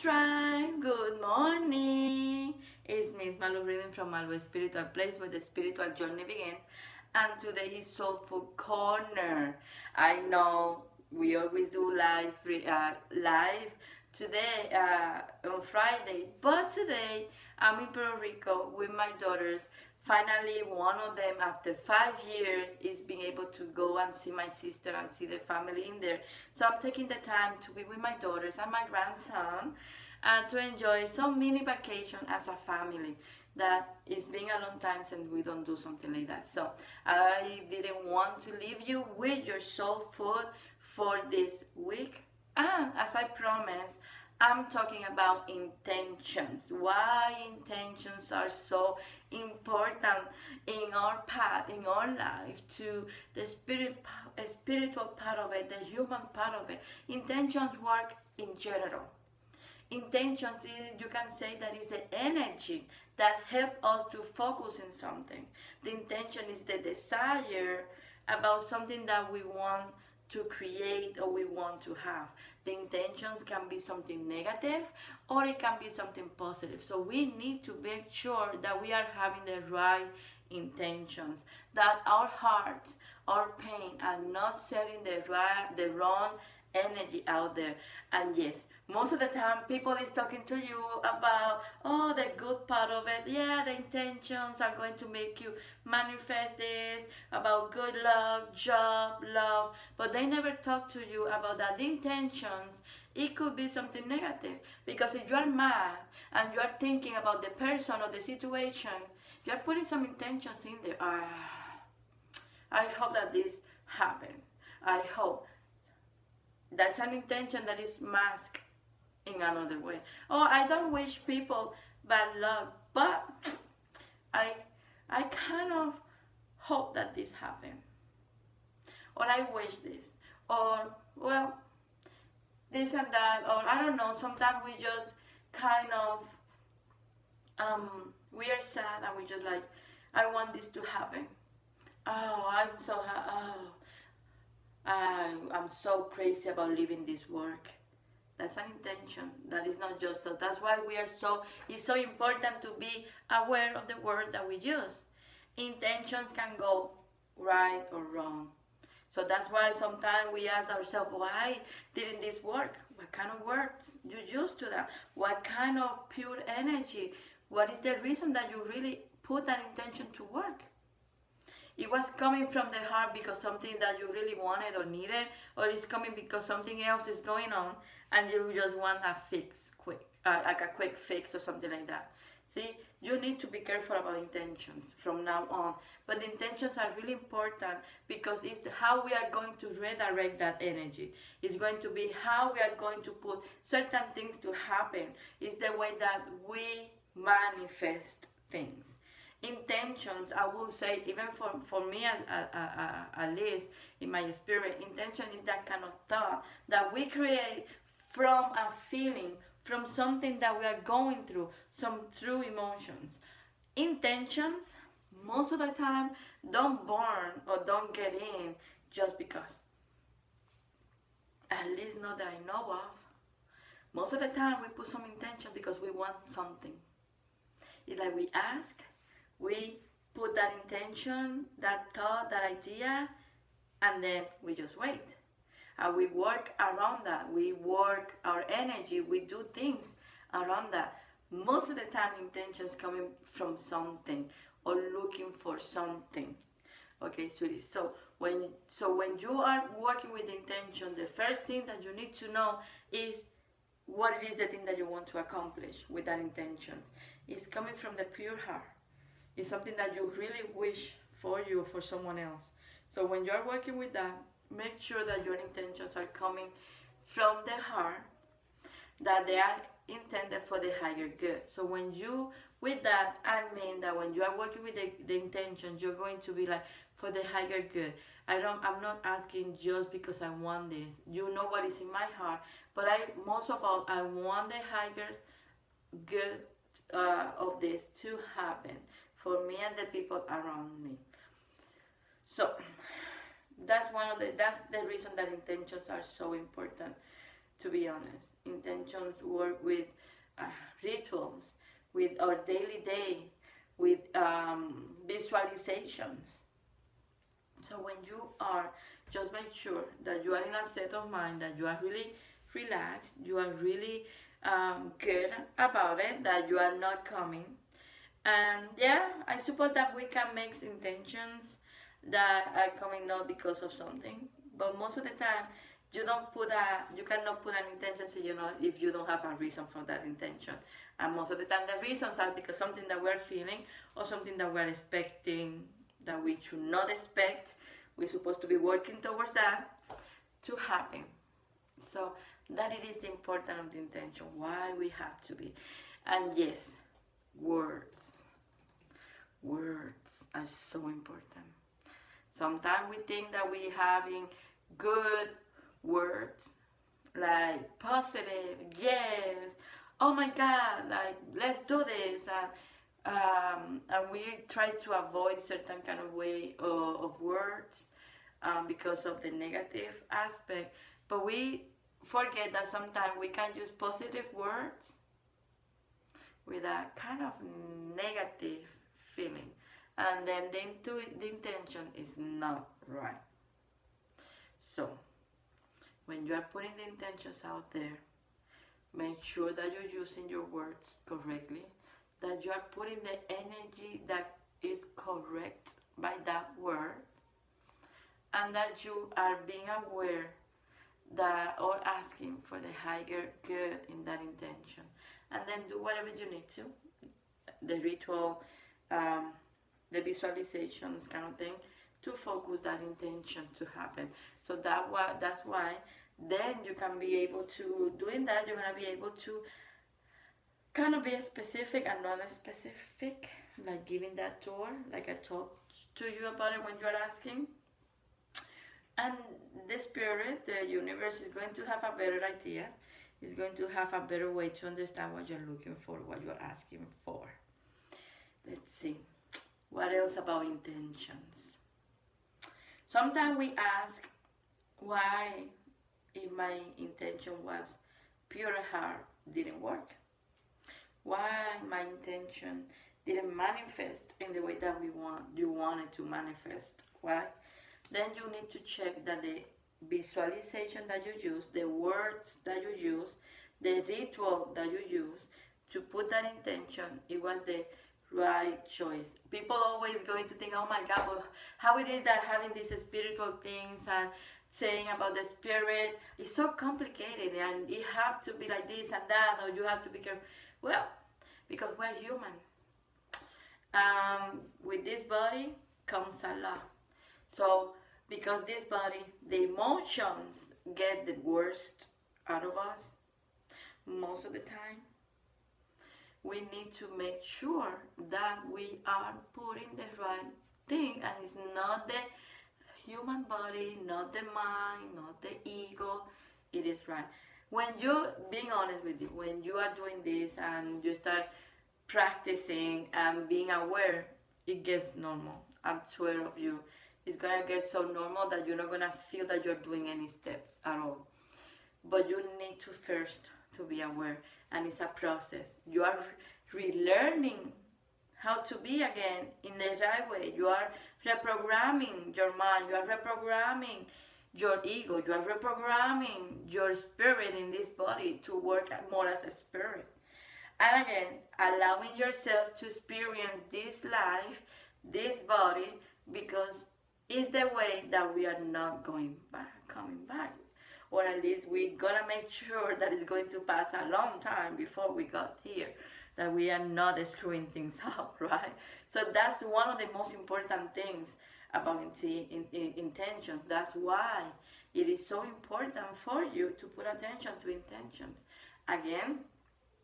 Tribe, good morning. It's Miss Malu reading from Malu Spiritual Place where the spiritual journey begins. And today is Soulful Corner. I know we always do live today on Friday, but today I'm in Puerto Rico with my daughters. Finally, one of them, after 5 years, is being able to go and see my sister and see the family in there. So I'm taking the time to be with my daughters and my grandson and to enjoy some mini vacation as a family. That it's been a long time since we don't do something like that. So I didn't want to leave you with your soul food for this week. And as I promised, I'm talking about intentions. Why intentions are so important in our path, in our life, to the spiritual part of it, the human part of it. Intentions work in general. Intentions is, you can say, that is the energy that help us to focus in something. The intention is the desire about something that we want to create or we want to have. The intentions can be something negative or it can be something positive. So we need to make sure that we are having the right intentions, that our hearts, our pain are not setting the wrong energy out there. And yes, most of the time people is talking to you about, oh, the good part of it. Yeah, the intentions are going to make you manifest this, about good luck, job, love, but they never talk to you about that the intentions, it could be something negative. Because if you are mad and you are thinking about the person or the situation, you are putting some intentions in there. I hope that this happens. I hope that's an intention that is masked in another way. Oh, I don't wish people bad luck, but I I kind of hope that this happens. Or I wish this. Or, well, this and that. Or I don't know, sometimes we just kind of we are sad and we just like, I want this to happen. Oh, I'm so crazy about leaving this work. That's an intention. That is not just so. That's why it's so important to be aware of the word that we use. Intentions can go right or wrong. So that's why sometimes we ask ourselves, why didn't this work? What kind of words you used to that? What kind of pure energy? What is the reason that you really put that intention to work? It was coming from the heart because something that you really wanted or needed, or it's coming because something else is going on and you just want a fix quick, like a quick fix or something like that. See, you need to be careful about intentions from now on. But the intentions are really important because it's how we are going to redirect that energy. It's going to be how we are going to put certain things to happen. It's the way that we manifest things. Intentions, I will say, even for me at least in my experience, intention is that kind of thought that we create from a feeling, from something that we are going through, some true emotions. Intentions, most of the time, don't burn or don't get in just because. At least not that I know of. Most of the time, we put some intention because we want something. It's like we ask, we put that intention, that thought, that idea, and then we just wait. And we work around that. We work our energy. We do things around that. Most of the time, intentions coming from something or looking for something. Okay, sweetie. So when you are working with intention, the first thing that you need to know is what it is the thing that you want to accomplish with that intention. It's coming from the pure heart. It's something that you really wish for you or for someone else. So when you're working with that, make sure that your intentions are coming from the heart, that they are intended for the higher good. So when you, with that, I mean that when you are working with the intentions, you're going to be like, for the higher good. I'm not asking just because I want this. You know what is in my heart. But most of all, I want the higher good of this to happen for me and the people around me. So that's the reason that intentions are so important to be honest. Intentions work with rituals, with our daily day, with visualizations. So when you are, just make sure that you are in a state of mind, that you are really relaxed, you are really good about it, that you are not coming. And yeah, I suppose that we can make intentions that are coming not because of something, but most of the time you cannot put an intention, so you know, if you don't have a reason for that intention. And most of the time the reasons are because something that we're feeling or something that we're expecting that we should not expect. We're supposed to be working towards that to happen. So that it is the importance of the intention, why we have to be. And yes, words are so important. Sometimes we think that we having good words, like positive, yes, oh my God, like let's do this, and we try to avoid certain kind of way of words because of the negative aspect. But we forget that sometimes we can use positive words with a kind of negative feeling, and then the intention is not right. So when you are putting the intentions out there, make sure that you're using your words correctly, that you are putting the energy that is correct by that word, and that you are being aware that, or asking for the higher good in that intention. And then do whatever you need to, the ritual, the visualizations kind of thing, to focus that intention to happen. So that's why then you can be able to, doing that, you're going to be able to kind of be specific and non-specific, like giving that tour, like I talked to you about it when you are asking. And the spirit, the universe, is going to have a better idea, is going to have a better way to understand what you're looking for, what you're asking for. Let's see. What else about intentions? Sometimes we ask why, if my intention was pure heart, didn't work. Why my intention didn't manifest in the way that you wanted to manifest. Why? Then you need to check that the visualization that you use, the words that you use, the ritual that you use to put that intention, it was the right choice. People always going to think, oh my God, well, how it is that having these spiritual things and saying about the spirit is so complicated, and you have to be like this and that, or you have to be careful. Well, because we're human. With this body comes Allah. So because this body, the emotions get the worst out of us most of the time, we need to make sure that we are putting the right thing, and it's not the human body, not the mind, not the ego, it is right. When you, being honest with you, when you are doing this and you start practicing and being aware, it gets normal. I swear of you, it's gonna get so normal that you're not gonna feel that you're doing any steps at all. But you need to first to be aware, and it's a process. You are relearning how to be again in the right way. You are reprogramming your mind, you are reprogramming your ego, you are reprogramming your spirit in this body to work more as a spirit. And again, allowing yourself to experience this life, this body, because it's the way that we are not coming back. Or at least we gotta make sure that it's going to pass a long time before we got here, that we are not screwing things up, right? So that's one of the most important things about intentions. That's why it is so important for you to put attention to intentions. Again,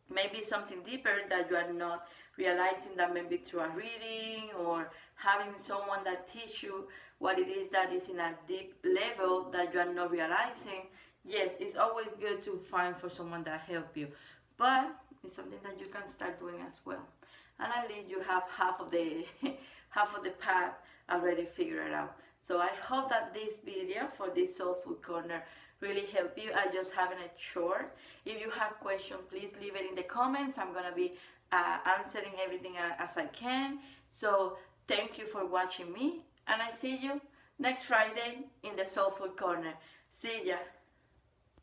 maybe something deeper that you are not realizing, that maybe through a reading or having someone that teach you what it is that is in a deep level that you are not realizing. Yes, it's always good to find for someone that help you, but it's something that you can start doing as well. And at least you have half of the half of the path already figured out. So I hope that this video for this Soul Food Corner really help you. I just having it short. If you have questions, please leave it in the comments. I'm gonna be answering everything as I can. So thank you for watching me, and I see you next Friday in the Soulful Corner. See ya.